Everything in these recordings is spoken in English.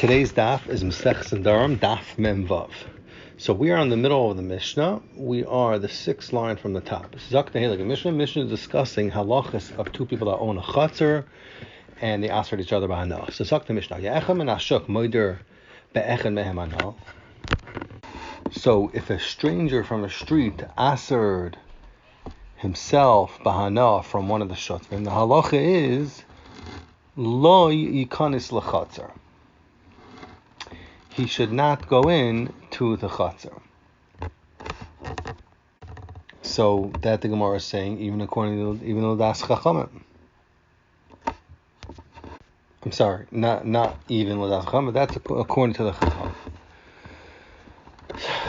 Today's daf is Masechus Nedarim, Daf Mem Vav. So we are in the middle of the Mishnah. We are the sixth line from the top. Zok Nehilig Mishnah. Mishnah is discussing halachas of two people that own a chutzner and they answered each other by hana. So Zok the Mishnah. Ya'echem and Ashuk moider be'echen mehem hana. So if a stranger from the street answered himself bahana from one of the shutfim, the halacha is lo yikanis lechatzer. He should not go in to the chutzner. So that the Gemara is saying, even though das chachamim. I'm sorry, not even das chachamim, but that's according to the chacham.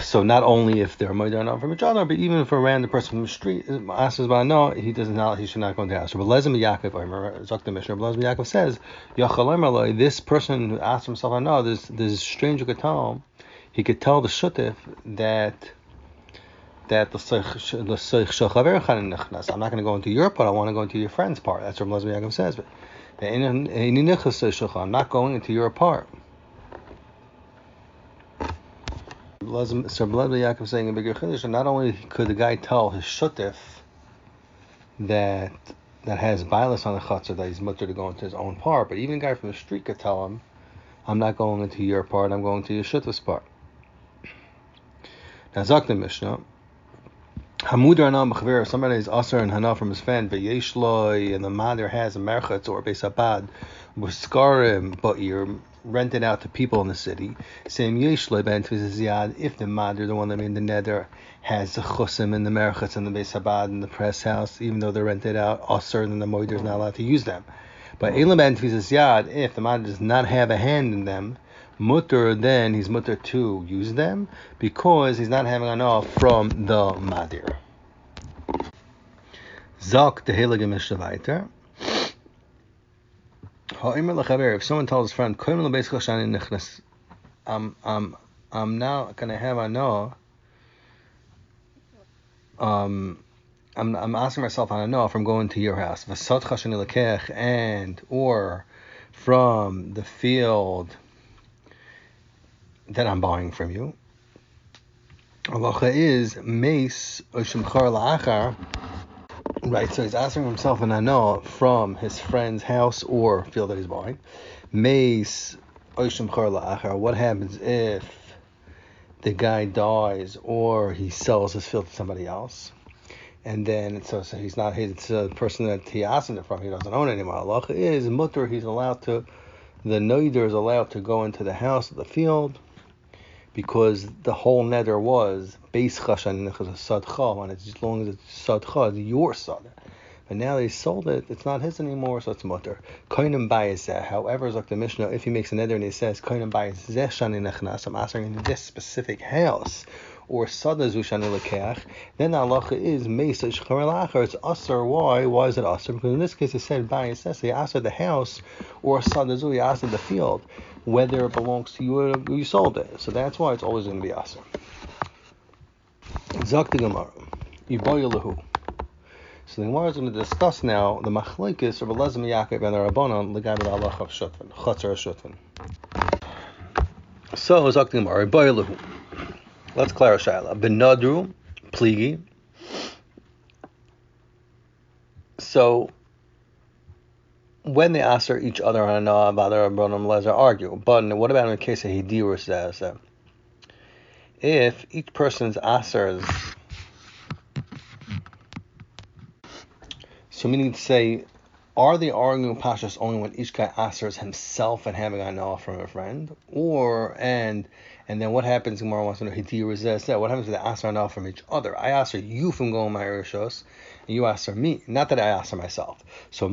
So not only if they're moeder from each other, but even if a random person from the street asks by no, he should not go into the house. But Lezim Yaakov, Zok the Mishnah, Lezim Yaakov says, this person who asked himself I know, this stranger could tell him, he could tell the shutif that I'm not going to go into your part, I want to go into your friend's part. That's what Lezim Yaakov says. But I'm not going into your part. So Yaakov saying a bigger chiddush, and not only could the guy tell his shutif that has bias on the chutzner that he's mutter to go into his own part, but even a guy from the street could tell him, I'm not going into your part, I'm going to your shutif's part. Now Zok the Mishnah, Hamudar Anam B'Chaver, if somebody is Asar and Hana from his friend, V'Yeshloi, and the mother has a merchatz or Beis Abad, B'Skarim, but you're rented out to people in the city. Same Yeshloi Ben Tviziyad, if the mother, the one that made the neder, has the chusim and the merchatz and the Beis Abad and the press house, even though they're rented out, Asar and the moeder is not allowed to use them. But Elam Ben Tviziyad, if the mother does not have a hand in them, mutter, then he's mutter to use them because he's not having enough from the madir. Zok the heilige Mishnah weiter. If someone tells his friend, I'm now gonna have I'm asking myself I know if I'm going to your house, and or from the field that I'm buying from you. Halacha is meis oshimchar la'achar. Right, so he's asking himself an ano from his friend's house or field that he's buying. Meis oshimchar la'achar. What happens if the guy dies or he sells his field to somebody else? And then so he's not it's a person that he asked him from. He doesn't own anymore. Halacha is mutter. He's allowed to. The noider is allowed to go into the house or the field, because the whole neder was base chashan sadcha, and it's as long as it's sadcha, it's your sad. But now they sold it, it's not his anymore, so it's mutter. Koinem bayezeh. However, like the Mishnah, if he makes a neder and he says koinem bayezeh shani nechnas, I'm answering in this specific house, or sada zu shani lekeach, then the halacha is meisa shchar lacher. It's asur. Why? Why is it asur? Because in this case it said bayezeh, so he asked the house, or sada zu, he asked the field, whether it belongs to you or you sold it. So that's why it's always going to be asur. Zok the Gemara, Yiboyelahu. So the Gemara is going to discuss now the machlekes of Lezim Yaakov and the Rabbanon l'gay b'halach of shutfin, chutzner shutfin. So Zok the Gemara, Yiboyelahu. Let's clarify. Benadru, pligi. So when they answer each other on about their Rabbanim Lezer argue. But what about in the case of Hidirus says if each person's answers, so meaning to say, are they arguing pashas only when each guy answers himself and having a know from a friend, or and then what happens? Gemara wants to know Hidirus says what happens if they answer know from each other? I answer you from going my rishos, and you answer me. Not that I answer myself. So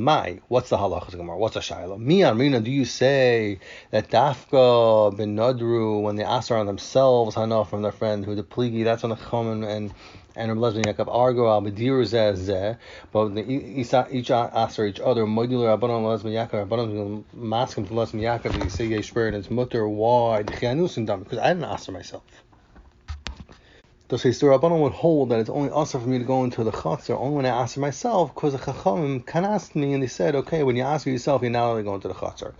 what's the halacha Gemara? What's a shayla? Mi amrina, do you say that dafka ben nadru when they answer on themselves hana from their friend who the pligi, that's on the common and Lezim Yaakov argue al b'diru zeh, but each answer each other. Modular Rabbanon Lezim Yaakov, Rabbanon masking to Lezim Yaakov. You say yesh and it's mutter. Why? Because I didn't answer myself. The Rabbanon would hold that it's only also for me to go into the chutzner only when I ask myself, because the Chachamim can ask me, and they said, okay, when you ask yourself, you're not only going to the chutzner.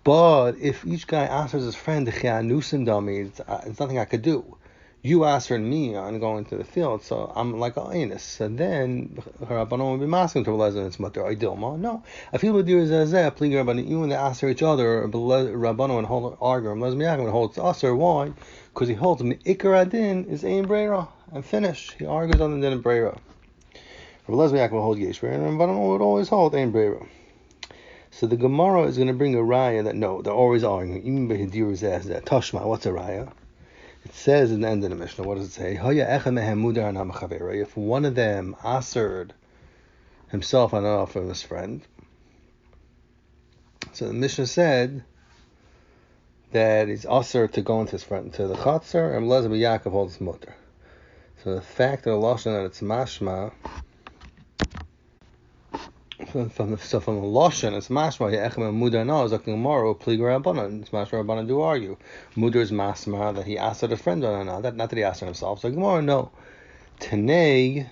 But if each guy answers his friend, it's nothing I could do. You answered me on going to the field, so I'm like a anus. So then Rabbanon would be asking to realize that it's mutter idilma. No, I feel with you as a please Rabbanon. Even when they answer each other, Rabbanon would hold argue. Lesmiakim would hold usher. Why? Because he holds the ikar adin is ein breira and finish. He argues on the din of breira. Lesmiakim would hold yesh breira, and Rabbanon would always hold ein breira. So the Gemara is going to bring a raya that no, they're always arguing. Even behidir is that Tashma. What's a raya? It says in the end of the Mishnah, what does it say? If one of them assered himself on off of his friend, so the Mishnah said that he's asser to go into his friend to the chatzar, and Lezer Yaakov holds his mutter. So the fact of the lashon that it's mashma, from the lashon, it's mashma. Ye'echem mudar no is like tomorrow pliga rabbanon. It's mashma rabbanon do argue. Mudar is masma that he asked a friend on not that he asked himself. So tomorrow no. Tenei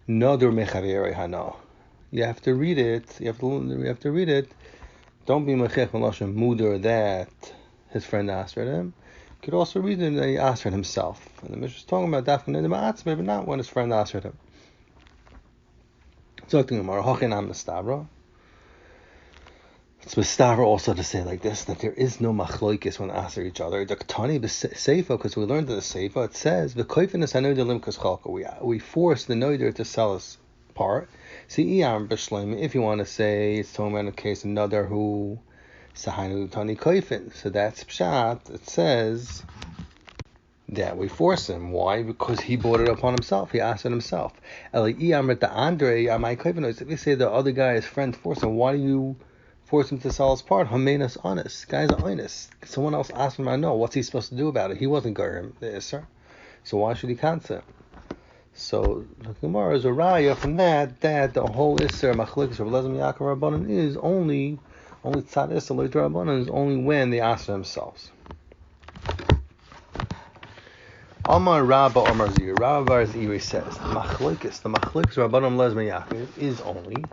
nodur mechaveri hano. You have to read it. You have to read it. Don't be mechech lashon mudar that his friend asked for him. You could also read it that he asked for himself. And the Mishnah is talking about dafka nedarim, but not when his friend asked for him. It's mistavra also to say like this, that there is no machloikis when asked each other. The Ketani Seifa, because we learned in the Seifa, it says the koifin we force the noider to sell his part. See, if you want to say it's talking about a case another who sahanu tani koifin, so that's pshat. It says that we force him. Why? Because he brought it upon himself. He asked it himself. If you say the other guy, his friend, forced him, why do you force him to sell his part? Hamenas honest. Guy's honest. Someone else asked him, I know. What's he supposed to do about it? He wasn't Gerim, the Isser. So why should he cancel? So the Gemara is a raya from that the whole Isser, Machlikas, Rav Lezim Yaakov Rabbanan is only Tzad Isser, Leit Rabbanan is only when they ask themselves. Amar Rabba Amar Zir. Rabba Bar Ziri says, the machlokes Rabbanim Lezmi Yaakov is only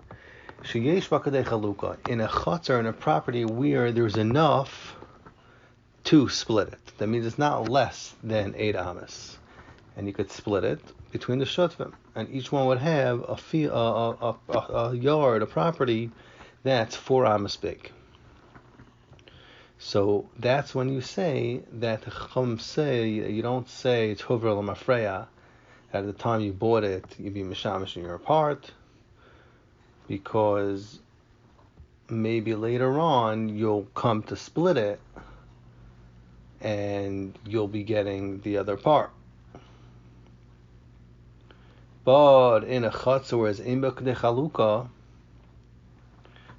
sheyesh bakadei chaluka in a chatzar, in a property where there's enough to split it. That means it's not less than 8 amas, and you could split it between the shutvim, and each one would have a yard, a property that's 4 amas big. So that's when you say that the Chacham say, you don't say Tovra L'Mafreya, at the time you bought it, you'd be Mishamish in your part, because maybe later on you'll come to split it, and you'll be getting the other part. But in a Chatzah, whereas in B'Kdei Chaluka,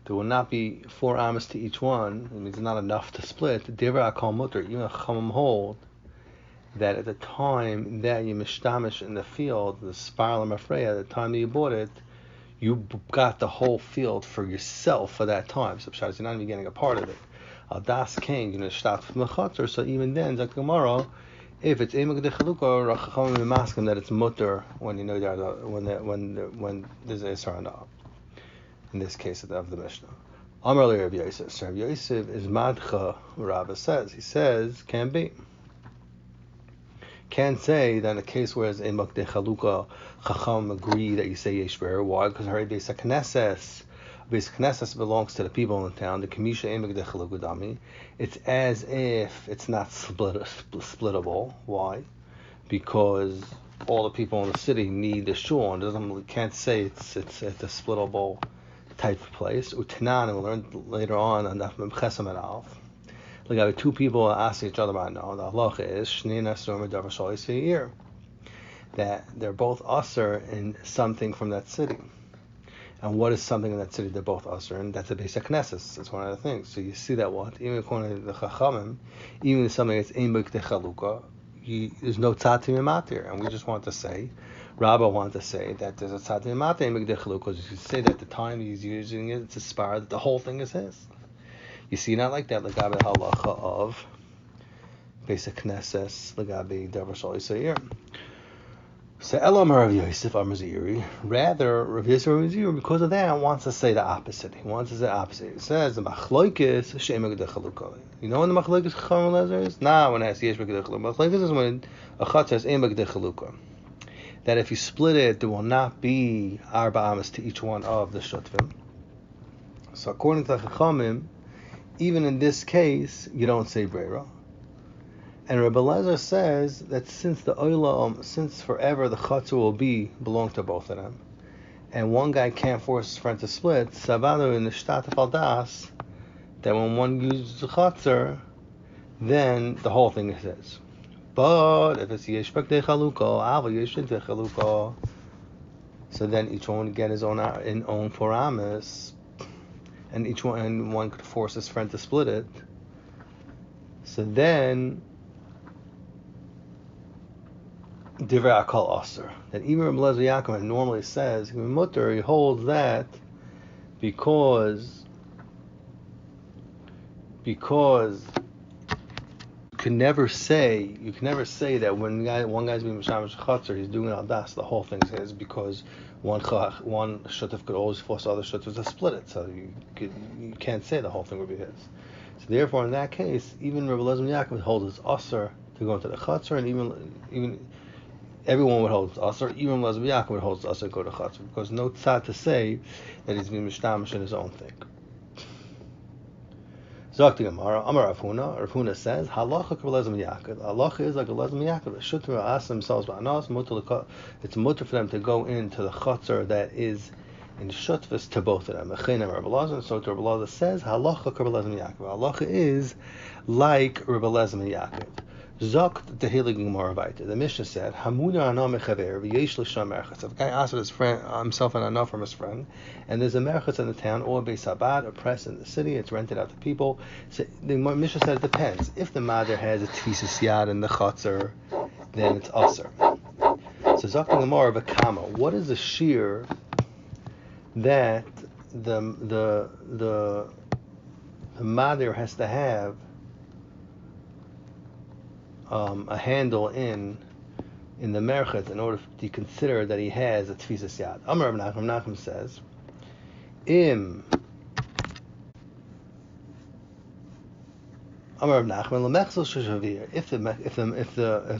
there will not be 4 amas to each one. It means not enough to split. Devra akal mutter. Even a chacham hold that at the time that you mishtamish in the field, the spiral of Mafreya, at the time that you bought it, you got the whole field for yourself for that time. So you're not even getting a part of it. Al das king, shtat from the chatzar. So even then, Zak Gemara, if it's emek de chalukah, chacham maskim that it's mutter when you know that when there's a sarana. In this case of the Mishnah. Amar li Rav Yosef. Rav Yosef is madcha, Rabba says. He says, can be. Can't say that in a case where it's in Makdei Chaluka, Chacham agree that you say Yesh Be'er. Why? Because Hari Beis Knesses belongs to the people in the town. The Kamisha in Makdei Chaluka Dami. It's as if it's not splittable. Why? Because all the people in the city need the shul, and can't say it's a splittable type of place. Utanan, we'll learn later on Daf Chesam and Alf. Like two people ask each other about no. The halacha is Shnei Nasur Medavar Shalos Seir, that they're both usher in something from that city. And what is something in that city they're both usher in? That's a Beis HaKnesses. That's one of the things. So you see that even according to the Chachamim, even if something that's Ein B'Kdei Chaluka, there's no Tzatim Matir, and we just want to say. Rabba wanted to say that there's a tzaddik mate megdechlu, because you say that the time he's using it, it's a spar, that the whole thing is his. You see, not like that. Legabe halacha of Beis HaKnesses, legabe davar shalos seir. So Elam Rav Yosef Amaziri, rather Rav Yosef Amaziri, because of that, wants to say the opposite. He wants to say the opposite. It says the machloikis she'em gedei chalukah. You know when the machloikis Chacham Lezer is? Nah, when it has yesh gedei chalukah. Machloikis is when a chat says em gedei chalukah. That if you split it, there will not be arba amas to each one of the shutvim. So according to the Chachamim, even in this case, you don't say breira. And Rebbe Lezer says that since forever the chatzor will belong to both of them, and one guy can't force his friend to split, savanu in the shtatef al das, that when one uses the chatzor, then the whole thing is his. But if it's yesh b'kdei chalukah, aval yesh b'kdei chalukah, so then each one would get his own four amas, and one could force his friend to split it. So then Divrei Akal Aser. That even Rebbe Lezer Yaakov normally says, Mutter, he holds that because you can never say that when one guy's being Mishamash Chatzar, he's doing al das, the whole thing's his, because one shutuf could always force other shutufs to split it, so you can't say the whole thing would be his. So therefore, in that case, even Rebbe Lezer Yaakov holds his Aser to go into the Chatzar, and even everyone would hold Aser, even Lezer Yaakov would hold Aser to go to Chatzar, because no tzad to say that he's being mishtamish in his own thing. Zok the Gemara, Amar Rav Huna. Rav Huna says, Halacha k'Lezer Yaakov. Halacha is like a Lezer Yaakov. Shutru ask themselves ba'anos. It's mutter for them to go into the Chatzar that is in Shutvus to both of them. Echinam Rebbe Lezer. So Rebbe Lezer says, Halacha k'Lezer Yaakov. Halacha is like Rebbe Lezer Yaakov. Zokt the Hilig Gemara Vayta. The Mishnah said, Hamuda Ana mechaver v'yesh l'sham merchatz. If a guy asks his friend, himself and Ana from his friend, and there's a merchatz in the town or a beis habad, a press in the city, it's rented out to people. So the Mishnah said it depends. If the mother has a tfisas yad in the chatzar, then it's aser. So Zokt the Gemara v'kama. What is the shear that the mother has to have a handle in the merchet in order to consider that he has a tfisas yad? Amar Rav Nachman says, Amar Rav Nachman lemechzel sheshavir. If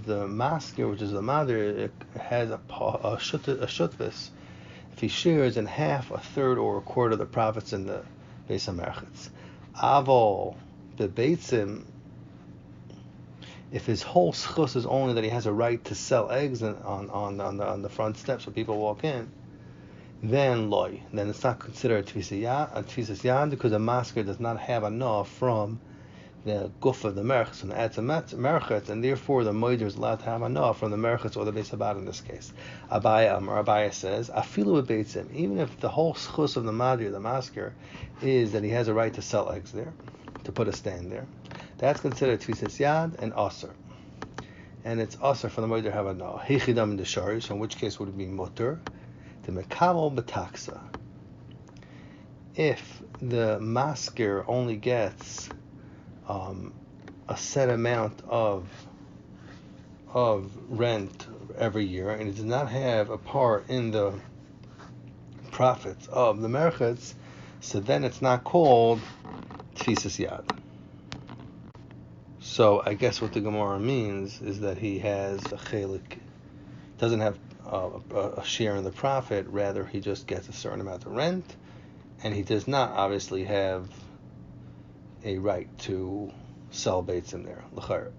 the masker, which is the mother, has a shutvis, if he shares in half, a third, or a quarter of the profits in the beis hamerchetz, avol the beitzim. If his whole schus is only that he has a right to sell eggs on the front steps when people walk in, then loy. Then it's not considered a tfisas yad because the masker does not have enough from the guf of the merchetz and the etzem merchetz, and therefore the moeder is allowed to have enough from the merchetz or the beis habad in this case. Abaya says, afilu beitzim, even if the whole schus of the madir, the masker, is that he has a right to sell eggs there, to put a stand there, that's considered tfisas yad and aser, and it's aser for the moeder to have enough. Hechidam in the sharish, in which case would it be mutter? The mekabel b'taksa. If the masker only gets a set amount of rent every year, and it does not have a part in the profits of the merchetz, so then it's not called tfisas yad. So I guess what the Gemara means is that he has a chelik, doesn't have a share in the profit, rather he just gets a certain amount of rent, and he does not obviously have a right to sell baits in there. L'chayr.